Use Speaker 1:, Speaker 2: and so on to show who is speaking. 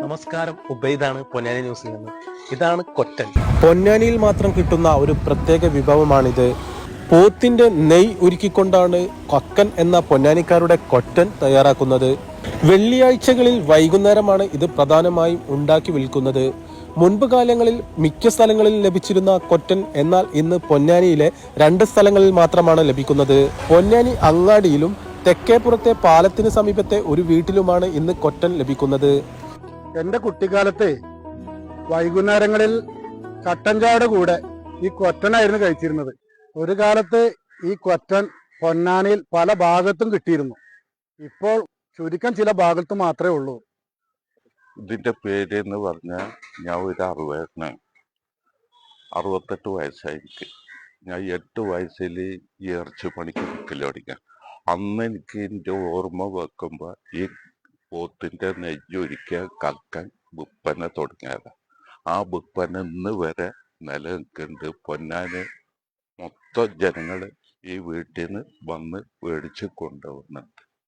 Speaker 1: നമസ്കാരം, ഉബൈദാണ് പൊന്നാനി ന്യൂസിൽ നിന്ന്. ഇതാണ് കൊറ്റൻ.
Speaker 2: പൊന്നാനിയിൽ മാത്രം കിട്ടുന്ന ഒരു പ്രത്യേക വിഭവമാണിത്. പോത്തിന്റെ നെയ് ഉരുക്കിക്കൊണ്ടാണ് കൊക്കൻ എന്ന പൊന്നാനിക്കാരുടെ കൊറ്റൻ തയ്യാറാക്കുന്നത്. വെള്ളിയാഴ്ചകളിൽ വൈകുന്നേരമാണ് ഇത് പ്രധാനമായും ഉണ്ടാക്കി വിൽക്കുന്നത്. മുൻപ് കാലങ്ങളിൽ മിക്ക സ്ഥലങ്ങളിൽ ലഭിച്ചിരുന്ന കൊറ്റൻ എന്നാൽ ഇന്ന് പൊന്നാനിയിലെ 2 സ്ഥലങ്ങളിൽ മാത്രമാണ് ലഭിക്കുന്നത്. പൊന്നാനി അങ്ങാടിയിലും തെക്കേപ്പുറത്തെ പാലത്തിന് സമീപത്തെ ഒരു വീട്ടിലുമാണ് ഇന്ന് കൊറ്റൻ ലഭിക്കുന്നത്.
Speaker 3: എൻ്റെ കുട്ടിക്കാലത്തെ വൈകുന്നേരങ്ങളിൽ കട്ടൻ ചായയുടെ കൂടെ ഈ കൊറ്റനായിരുന്നു കഴിച്ചിരുന്നത്. ഒരു കാലത്ത് ഈ കൊറ്റൻ പൊന്നാനിയിൽ പല ഭാഗത്തും കിട്ടിയിരുന്നു. ഇപ്പോൾ ചുരുക്കം ചില ഭാഗത്ത് മാത്രമേ ഉള്ളൂ.
Speaker 4: ഇതിന്റെ പേര് എന്ന് പറഞ്ഞാൽ ഞാൻ ഒരു 68 വയസ്സായിരിക്കും. ഞാൻ 8 വയസ്സിൽ ഈ ഇറച്ചി പണിക്ക് നിൽക്കൽ തുടങ്ങിയ അന്ന് എനിക്ക് എൻ്റെ ഓർമ്മ വെക്കുമ്പോൾ ഈ പോത്തിന്റെ നെയ്യൊരുക്കിയ കക്കൻ വിൽപ്പന തുടങ്ങിയത്. ആ വിൽപ്പന ഇന്ന് വരെ നിലനിൽക്കുന്നുണ്ട്. പൊന്നാന് മൊത്തം ജനങ്ങൾ ഈ വീട്ടിൽ നിന്ന് വന്ന് മേടിച്ച് കൊണ്ടുപോകുന്നുണ്ട്.